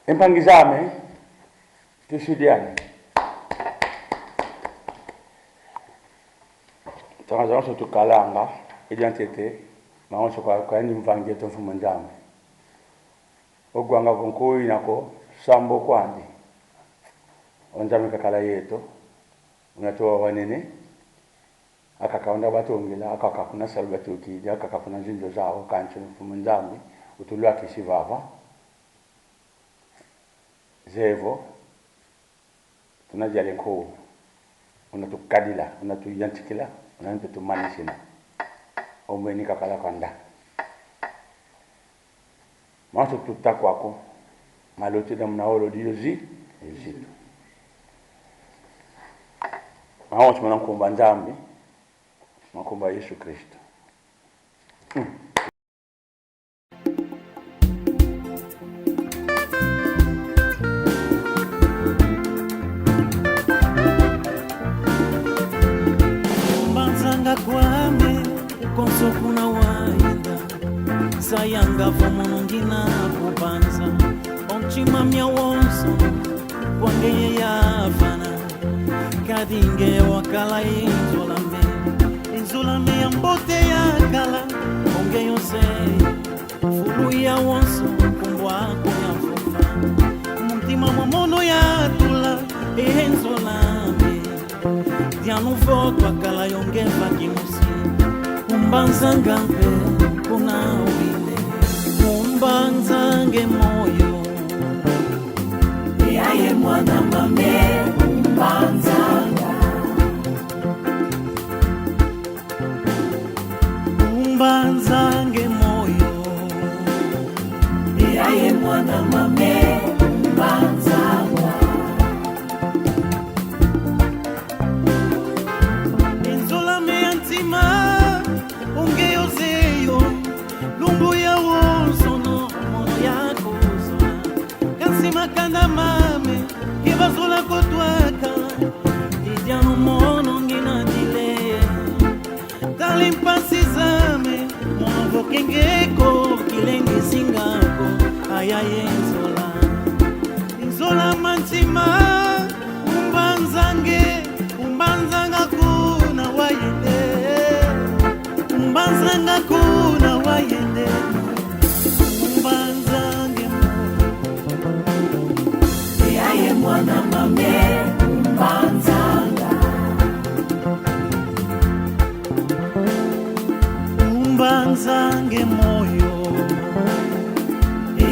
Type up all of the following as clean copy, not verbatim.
Empangizame tusidiane. Tangazo sotu kalanga identité maonso kwa ni mvangie to fumanjame. Ogwanga vonko inako sambo kwandi. Onjame kakala yeto. Unatoa wanene. Akakaonda batongela akakakuna salbatu kidi akakakuna zinjo zao kancho fumanjame utulwa kisivava. Zevo tunajali ko unatukadila unatuyantikila unatumanisina omweni kakala kanda maso tutakwako maloti da mnaolo diozi ezito mawo chimana kumba nzambi makumba Yesu Kristo. Kwame konsokuna waida sayanga vomonongina kubanza onchima mya wonso kwangeye yavana kadinge wakala inzolame ya mbote ya kala onge yose fulu ya wonso kumbwako ya fofa muntima momono ya tula inzolame dianu voto akala yonge vakimusi umbanzangampe kuna wile umbanzange moyo yaye mwana mame umbanzanga umbanzange moyo yaye mwana mame umbanzanga makanda mame kibazula kotwaka idiano mono ngina dile kalimpasizame mono vokengeko kilengi singako ayaye nzola mantima umbanzanga kuna wayende umbanzanga kuna wayende mwana mame umbanzange moyo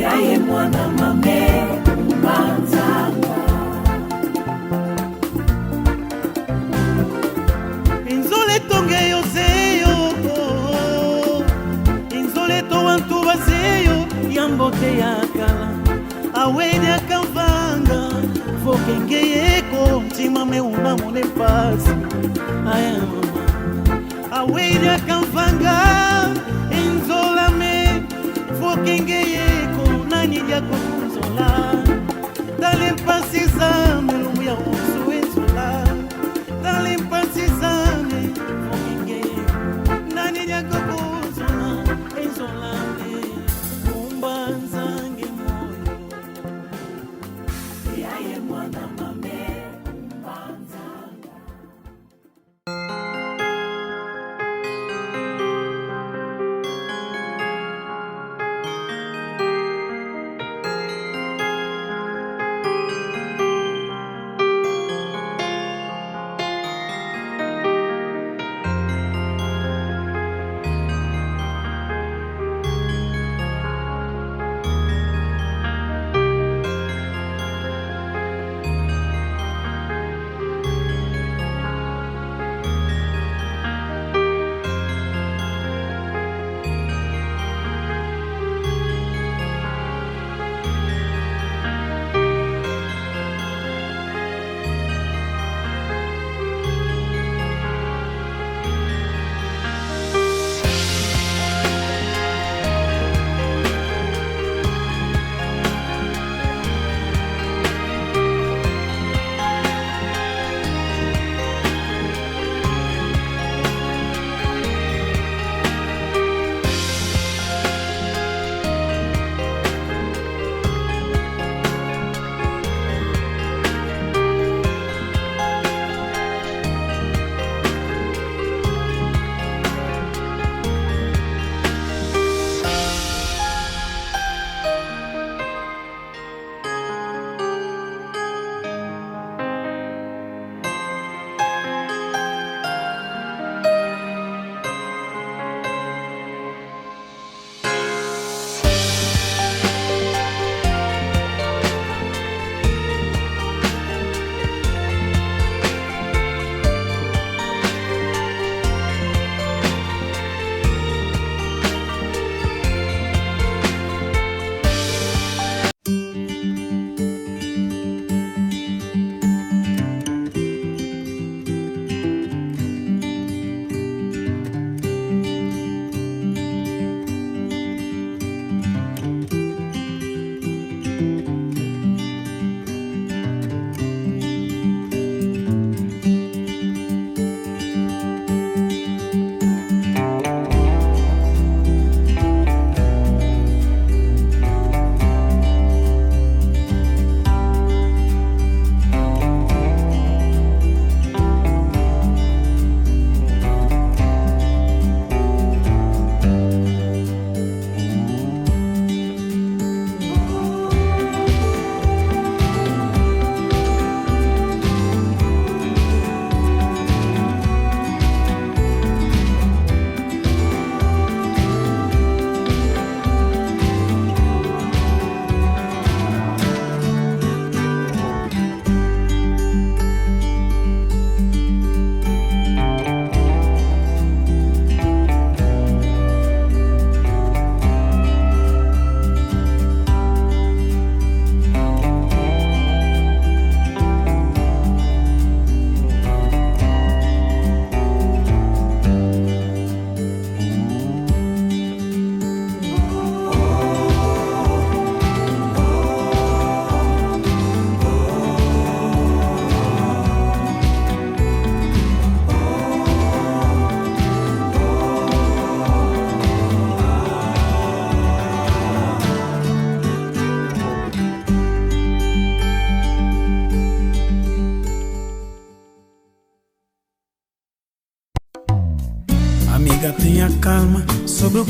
yaye mwana mame umbanzanga inzole tonge yoseyo inzole to wantu baseyo yambote yakala awede akamvanga vokengeyeko mtima meuna mone pasi ayama awede akamvanga inzolame vokengeyeko nani jako kunzola dale mpasizame lumu ya usu enzola dale mpasizame vokengeyeko nani jako kunzola enzolame umbanzange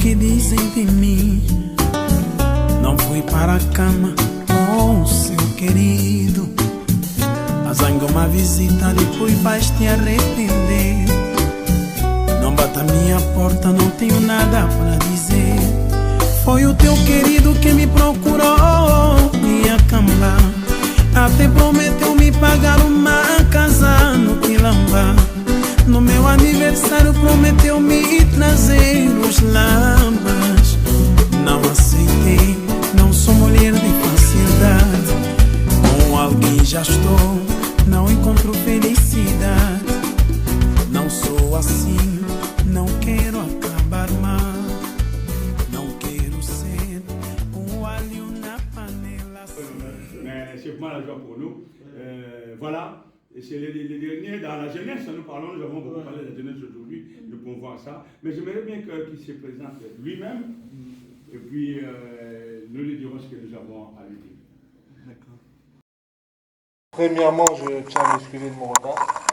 que dizem de mim. Não fui para a cama com o seu querido. Azanga uma visita, depois vais te arrepender. Não bata minha porta, não tenho nada para dizer. Foi o teu querido que me procurou, minha cama. Até prometeu me pagar uma casa no Quilamba. No meu aniversário prometeu me trazer os lambas. Não aceitei, não sou mulher de facilidade. Com alguém já estou, não encontro felicidade. Não sou assim, não quero acabar mal. Não quero ser alho na panela. Mais c'est pas la joie pour nous. Voilà, c'est les derniers dans la jeunesse. Nous parlons, nous avons beaucoup parlé de la jeunesse aujourd'hui. Nous pouvons voir ça. Mais j'aimerais bien qu'il se présente lui-même. Et puis nous lui dirons ce que nous avons à lui dire. D'accord. Premièrement, je tiens à m'excuser de mon retard.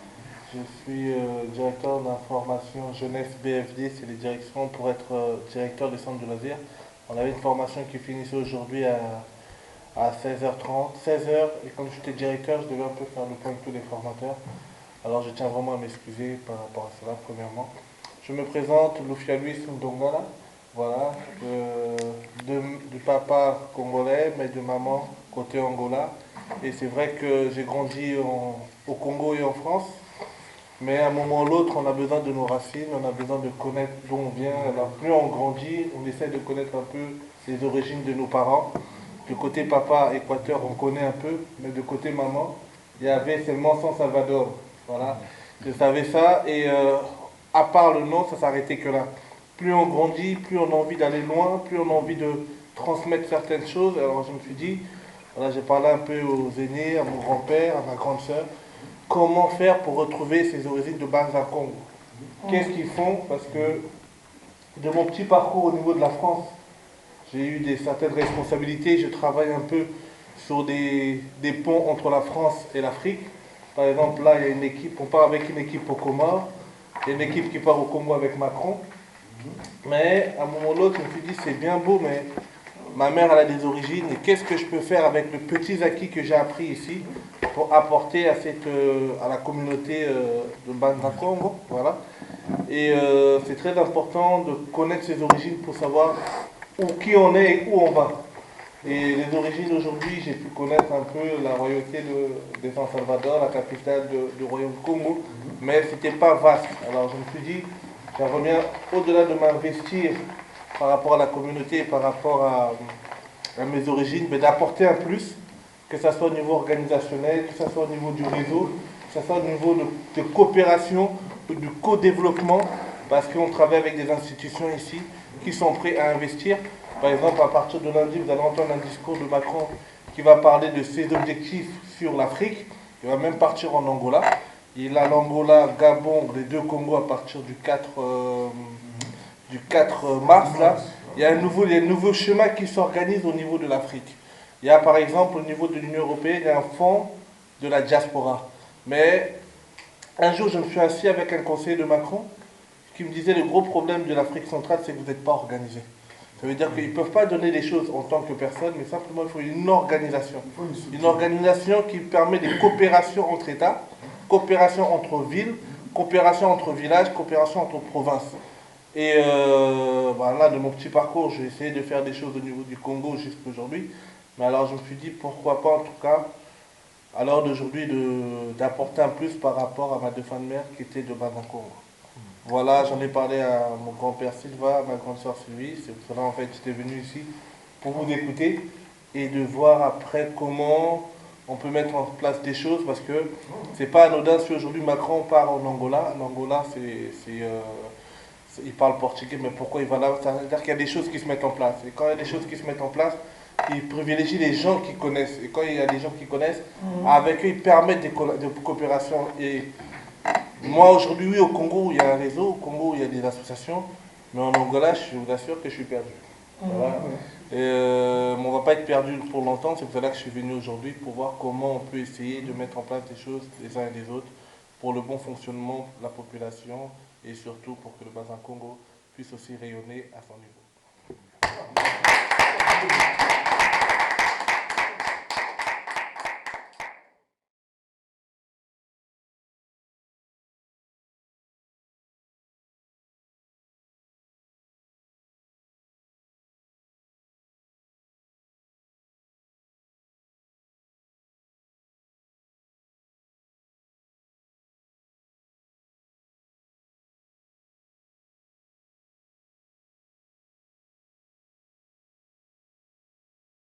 Je suis directeur d'information jeunesse BFD, c'est les directions pour être directeur du centre de loisirs. On avait une formation qui finissait aujourd'hui à 16h30, 16h, et comme j'étais directeur, je devais un peu faire le point avec tous les formateurs. Alors je tiens vraiment à m'excuser par rapport à cela, premièrement. Je me présente, Lufia Luis Ndongala, voilà, du papa congolais, mais de maman côté Angola. Et c'est vrai que j'ai grandi au Congo et en France, mais à un moment ou l'autre, on a besoin de nos racines, on a besoin de connaître d'où on vient. Alors plus on grandit, on essaie de connaître un peu les origines de nos parents. Du côté papa, Équateur, on connaît un peu, mais de côté maman, il y avait seulement San Salvador. Voilà, je savais ça, et à part le nom, ça s'arrêtait que là. Plus on grandit, plus on a envie d'aller loin, plus on a envie de transmettre certaines choses. Alors je me suis dit, voilà, j'ai parlé un peu aux aînés, à mon grand-père, à ma grande sœur, comment faire pour retrouver ces origines de Banza Congo. Qu'est-ce qu'ils font? Parce que de mon petit parcours au niveau de la France, j'ai eu certaines responsabilités. Je travaille un peu sur des ponts entre la France et l'Afrique. Par exemple, là, il y a une équipe, on part avec une équipe au Comores, il y a une équipe qui part au Congo avec Macron. Mais à un moment ou l'autre, je me suis dit, c'est bien beau, mais ma mère, elle a des origines, et qu'est-ce que je peux faire avec le petit acquis que j'ai appris ici pour apporter à la communauté de Banza Congo, voilà. Et c'est très important de connaître ses origines pour savoir qui on est et où on va. Et les origines aujourd'hui, j'ai pu connaître un peu la royauté de San Salvador, la capitale du royaume Congo, mais c'était pas vaste. Alors je me suis dit, j'aimerais bien, au-delà de m'investir par rapport à la communauté, par rapport à mes origines, mais d'apporter un plus, que ce soit au niveau organisationnel, que ce soit au niveau du réseau, que ce soit au niveau de coopération, de co-développement, parce qu'on travaille avec des institutions ici qui sont prêts à investir. Par exemple, à partir de lundi, vous allez entendre un discours de Macron qui va parler de ses objectifs sur l'Afrique. Il va même partir en Angola. Il a l'Angola, Gabon, les deux Congos à partir du 4 mars. Là. Il y a un nouveau schéma qui s'organise au niveau de l'Afrique. Il y a par exemple au niveau de l'Union européenne, il y a un fonds de la diaspora. Mais un jour, je me suis assis avec un conseiller de Macron qui me disait le gros problème de l'Afrique centrale, c'est que vous n'êtes pas organisé. Ça veut dire qu'ils ne peuvent pas donner les choses en tant que personne, mais simplement il faut une organisation. Une organisation qui permet des coopérations entre États, coopération entre villes, coopération entre villages, coopération entre provinces. Et là, de mon petit parcours, j'ai essayé de faire des choses au niveau du Congo jusqu'à aujourd'hui. Mais alors je me suis dit, pourquoi pas en tout cas, à l'heure d'aujourd'hui, d'apporter un plus par rapport à ma deux fins de mère qui était de Banza Congo. Voilà, j'en ai parlé à mon grand-père Silva, à ma grande soeur Sylvie. C'est pour cela en fait j'étais venu ici pour vous écouter et de voir après comment on peut mettre en place des choses, parce que c'est pas anodin si aujourd'hui Macron part en Angola. En Angola, il parle portugais, mais pourquoi il va là? C'est-à-dire qu'il y a des choses qui se mettent en place. Et quand il y a des choses qui se mettent en place, il privilégie les gens qui connaissent. Et quand il y a des gens qui connaissent, avec eux, ils permettent des coopérations. Et moi, aujourd'hui, oui, au Congo, il y a un réseau. Au Congo, il y a des associations. Mais en Angola, je vous assure que je suis perdu. Voilà. Et, on ne va pas être perdu pour longtemps. C'est pour cela que je suis venu aujourd'hui, pour voir comment on peut essayer de mettre en place des choses les uns et les autres pour le bon fonctionnement de la population et surtout pour que le Banza Congo puisse aussi rayonner à son niveau.